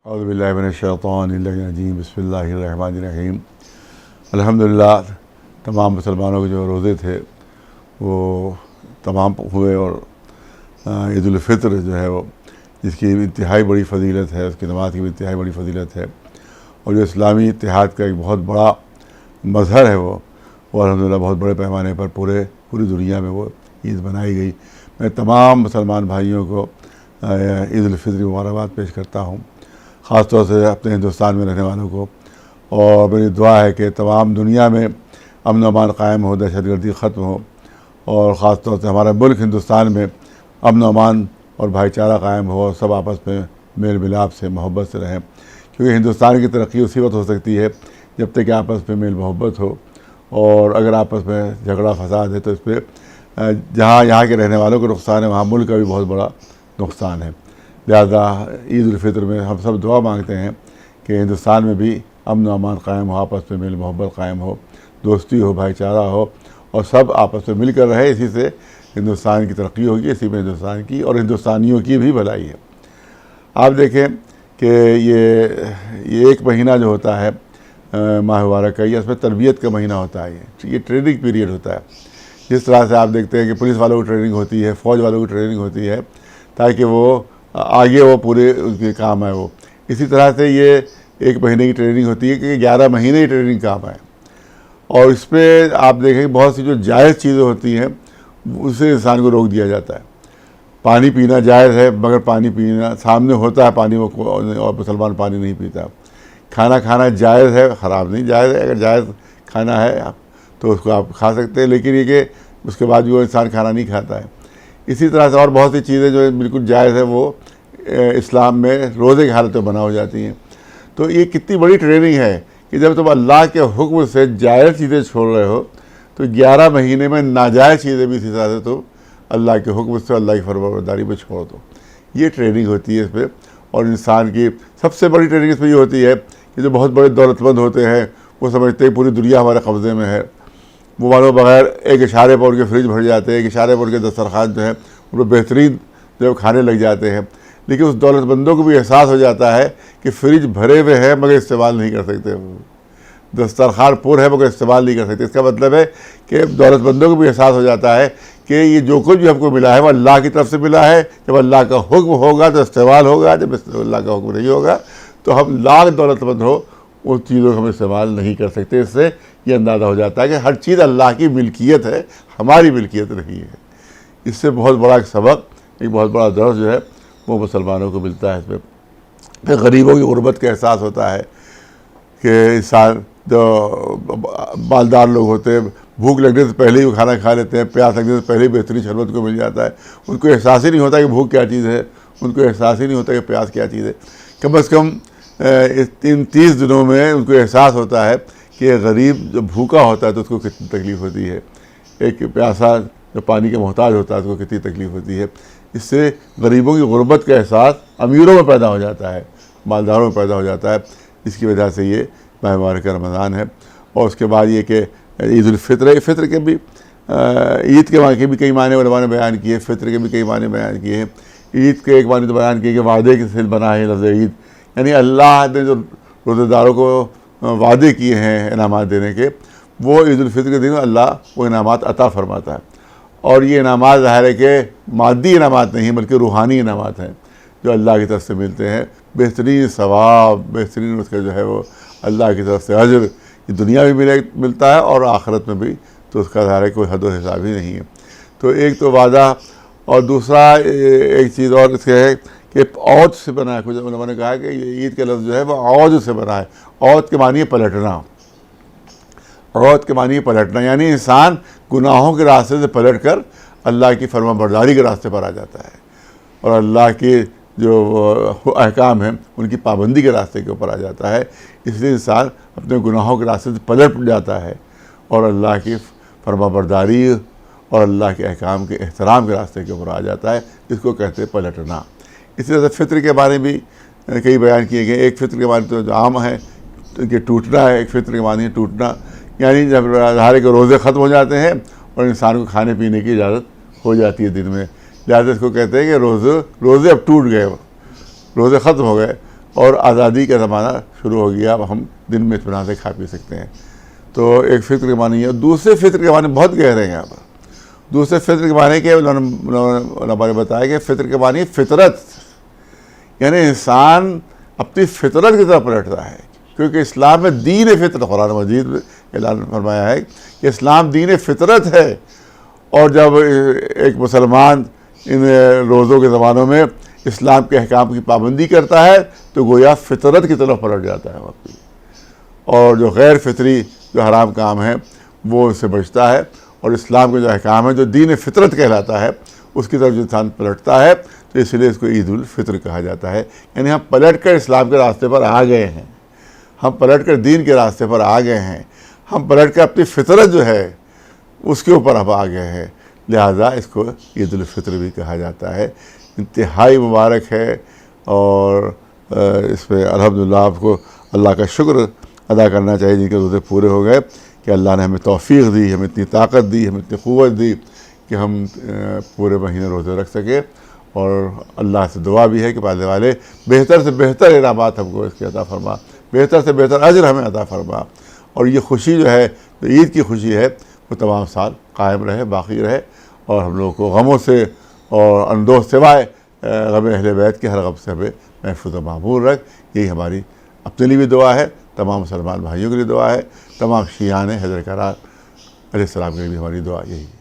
اعوذ باللہ من الشیطان الرجیم بسم اللہ الرحمن الرحیم۔ الحمدللہ تمام مسلمانوں کے جو روزے تھے وہ تمام ہوئے، اور عید الفطر جو ہے وہ جس کی انتہائی بڑی فضیلت ہے، اس کی نماز کی بھی انتہائی بڑی فضیلت ہے، اور جو اسلامی اتحاد کا ایک بہت بڑا مظہر ہے وہ الحمدللہ بہت بڑے پیمانے پر پوری دنیا میں وہ عید منائی گئی۔ میں تمام مسلمان بھائیوں کو عید الفطر کی مبارکباد پیش کرتا ہوں، خاص طور سے اپنے ہندوستان میں رہنے والوں کو، اور میری دعا ہے کہ تمام دنیا میں امن و امان قائم ہو، دہشت گردی ختم ہو، اور خاص طور سے ہمارا ملک ہندوستان میں امن و امان اور بھائی چارہ قائم ہو، سب آپس میں میل ملاپ سے محبت سے رہیں، کیونکہ ہندوستان کی ترقی اسی وقت ہو سکتی ہے جب تک کہ آپس میں میل محبت ہو، اور اگر آپس میں جھگڑا فساد ہے تو اس پہ جہاں یہاں کے رہنے والوں کو نقصان ہے، وہاں ملک کا بھی بہت بڑا نقصان ہے۔ لہذا عید الفطر میں ہم سب دعا مانگتے ہیں کہ ہندوستان میں بھی امن و امان قائم ہو، آپس میں میل محبت قائم ہو، دوستی ہو، بھائی چارہ ہو، اور سب آپس میں مل کر رہے۔ اسی سے ہندوستان کی ترقی ہوگی، اسی میں ہندوستان کی اور ہندوستانیوں کی بھی بھلائی ہے۔ آپ دیکھیں کہ یہ ایک مہینہ جو ہوتا ہے ماہ مبارک کا، یہ اس میں تربیت کا مہینہ ہوتا ہے، یہ ٹریننگ پیریڈ ہوتا ہے۔ جس طرح سے آپ دیکھتے ہیں کہ پولیس والوں کی ٹریننگ ہوتی ہے، فوج والوں کی ٹریننگ ہوتی ہے، تاکہ وہ آگے وہ پورے ان کے کام ہے وہ، اسی طرح سے یہ ایک مہینے کی ٹریننگ ہوتی ہے کہ 11 مہینے کی ٹریننگ کام ہے۔ اور اس پہ آپ دیکھیں کہ بہت سی جو جائز چیزیں ہوتی ہیں اسے انسان کو روک دیا جاتا ہے۔ پانی پینا جائز ہے، مگر پانی پینا سامنے ہوتا ہے پانی، وہ اور مسلمان پانی نہیں پیتا۔ کھانا کھانا جائز ہے، خراب نہیں، جائز ہے، اگر جائز کھانا ہے تو اس کو آپ کھا سکتے ہیں، لیکن یہ کہ اس کے بعد بھی وہ انسان کھانا نہیں کھاتا ہے۔ اسی طرح سے اور بہت سی چیزیں جو بالکل جائز ہے وہ اسلام میں روزے کی حالت میں بنا ہو جاتی ہیں۔ تو یہ کتنی بڑی ٹریننگ ہے کہ جب تم اللہ کے حکم سے جائز چیزیں چھوڑ رہے ہو تو 11 مہینے میں ناجائز چیزیں بھی اسی طرح سے تم اللہ کے حکم سے، اللہ کی فرمانبرداری پہ چھوڑ دو۔ یہ ٹریننگ ہوتی ہے اس پہ، اور انسان کی سب سے بڑی ٹریننگ اس پہ یہ ہوتی ہے کہ جو بہت بڑے دولت مند ہوتے ہیں وہ سمجھتے ہیں پوری دنیا ہمارے قبضے میں ہے، وہ مانو بغیر ایک اشارے پر ان کے فریج بھر جاتے ہیں، ایک اشارے پر ان کے دسترخوان جو ہے ان کو بہترین جو کھانے لگ جاتے ہیں، لیکن اس دولت مندوں کو بھی احساس ہو جاتا ہے کہ فریج بھرے ہوئے ہیں مگر استعمال نہیں کر سکتے، دسترخوان پر ہے مگر استعمال نہیں کر سکتے۔ اس کا مطلب ہے کہ دولت مندوں کو بھی احساس ہو جاتا ہے کہ یہ جو کچھ بھی ہم کو ملا ہے وہ اللہ کی طرف سے ملا ہے، جب اللہ کا حکم ہوگا تو استعمال ہوگا، جب اللہ کا حکم نہیں ہوگا تو ہم لاکھ دولت مند ہو ان چیزوں کو ہم استعمال نہیں کر سکتے۔ اس سے یہ اندازہ ہو جاتا ہے کہ ہر چیز اللہ کی ملکیت ہے، ہماری ملکیت نہیں ہے۔ اس سے بہت بڑا ایک سبق، ایک بہت بڑا درس جو ہے وہ مسلمانوں کو ملتا ہے۔ اس میں پھر غریبوں کی غربت کا احساس ہوتا ہے کہ انسان جو مالدار لوگ ہوتے ہیں بھوک لگنے سے پہلے ہی وہ کھانا کھا لیتے ہیں، پیاس لگنے سے پہلے ہی بہترین شربت کو مل جاتا ہے، ان کو احساس ہی نہیں ہوتا کہ بھوک کیا چیز ہے، ان کو احساس ہی نہیں ہوتا کہ پیاس کیا چیز ہے۔ کم از کم ان 30 دنوں میں ان کو احساس ہوتا ہے کہ غریب جو بھوکا ہوتا ہے تو اس کو کتنی تکلیف ہوتی ہے، ایک پیاسا جو پانی کا محتاج ہوتا ہے اس کو کتنی تکلیف ہوتی ہے۔ اس سے غریبوں کی غربت کا احساس امیروں میں پیدا ہو جاتا ہے، مالداروں میں پیدا ہو جاتا ہے۔ اس کی وجہ سے یہ ماہ مبارک رمضان ہے۔ اور اس کے بعد یہ کہ عید الفطر ہے، فطر کے بھی عید کے بھی کئی معنی علماء نے بیان کیے، فطر کے بھی کئی معنی بیان کیے ہیں۔ عید کے ایک معنی تو بیان کیے کہ وعدے کے سلسلے بنا ہے لفظ عید، یعنی اللہ نے جو روزہ داروں کو وعدے کیے ہیں انعامات دینے کے، وہ عید الفطر کے دن اللہ وہ انعامات عطا فرماتا ہے۔ اور یہ انعامات ظاہر ہے کہ مادی انعامات نہیں بلکہ روحانی انعامات ہیں جو اللہ کی طرف سے ملتے ہیں، بہترین ثواب، بہترین اس کا جو ہے وہ اللہ کی طرف سے اجر، یہ دنیا بھی ملتا ہے اور آخرت میں بھی، تو اس کا ظاہر ہے کوئی حد و حساب ہی نہیں ہے۔ تو ایک تو وعدہ، اور دوسرا ایک چیز اور اس کے ہے کہ عود سے بنا ہے۔ کچھ علماء نے کہا کہ یہ عید کا لفظ جو ہے وہ عود سے بنا ہے۔ عود کے معنی ہے پلٹنا، عود کے معنی ہے پلٹنا، یعنی انسان گناہوں کے راستے سے پلٹ کر اللہ کی فرما برداری کے راستے پر آ جاتا ہے، اور اللہ کے جو احکام ہیں ان کی پابندی کے راستے کے اوپر آ جاتا ہے۔ اس لیے انسان اپنے گناہوں کے راستے سے پلٹ جاتا ہے اور اللہ کی فرما برداری اور اللہ کے احکام کے احترام کے راستے کے اوپر آ جاتا ہے، جس کو کہتے ہیں پلٹنا۔ اسی طرح سے فطر کے بارے بھی کئی بیان کیے گئے۔ ایک فطر کے معنی تو جو عام ہے کہ ٹوٹنا ہے، ایک فطر کے معنی ہے ٹوٹنا، یعنی جب ظاہر کے روزے ختم ہو جاتے ہیں اور انسان کو کھانے پینے کی اجازت ہو جاتی ہے دن میں، لہٰذا اس کو کہتے ہیں کہ روزے اب ٹوٹ گئے، روزے ختم ہو گئے۔ اور آزادی کا زمانہ شروع ہو گیا، اب ہم دن میں اطمینان سے کھا پی سکتے ہیں۔ تو ایک فطر کے معنی ہے۔ دوسرے فطر کے معنی بہت گہرے ہیں یہاں پر۔ دوسرے فطر کے معنی کے علماء نے بتایا کہ فطر کے معنی فطرت، یعنی انسان اپنی فطرت کی طرف پلٹتا ہے، کیونکہ اسلام میں دین فطرت، قرآن مجید میں اعلان فرمایا ہے کہ اسلام دین فطرت ہے۔ اور جب ایک مسلمان ان روزوں کے زمانوں میں اسلام کے احکام کی پابندی کرتا ہے تو گویا فطرت کی طرف پلٹ جاتا ہے واقعی، اور جو غیر فطری جو حرام کام ہیں وہ اس سے بچتا ہے، اور اسلام کے جو احکام ہے جو دین فطرت کہلاتا ہے اس کی طرف جو انسان پلٹتا ہے تو اس لیے اس کو عید الفطر کہا جاتا ہے۔ یعنی ہم پلٹ کر اسلام کے راستے پر آ گئے ہیں، ہم پلٹ کر دین کے راستے پر آ گئے ہیں، ہم پلٹ کر اپنی فطرت جو ہے اس کے اوپر ہم آ گئے ہیں، لہٰذا اس کو عید الفطر بھی کہا جاتا ہے۔ انتہائی مبارک ہے، اور اس پہ الحمدللہ آپ کو اللہ کا شکر ادا کرنا چاہیے جن کے روزے پورے ہو گئے، کہ اللہ نے ہمیں توفیق دی، ہمیں اتنی طاقت دی، ہمیں اتنی قوت دی کہ ہم پورے مہینے روزے رکھ سکے۔ اور اللہ سے دعا بھی ہے کہ پالنے والے بہتر سے بہتر انعامات ہم کو اس کے عطا فرما، بہتر سے بہتر اجر ہمیں عطا فرما، اور یہ خوشی جو ہے، جو عید کی خوشی ہے، وہ تمام سال قائم رہے، باقی رہے، اور ہم لوگوں کو غموں سے اور اندوہ سوائے غم اہل بیت کے ہر غم سے ہمیں محفوظ و معمور رکھ۔ یہی ہماری اپنے لیے بھی دعا ہے، تمام مسلمان بھائیوں کے لیے دعا ہے، تمام شیعان حیدر کرار علیہ السلام کے لیے بھی ہماری دعا یہی ہے۔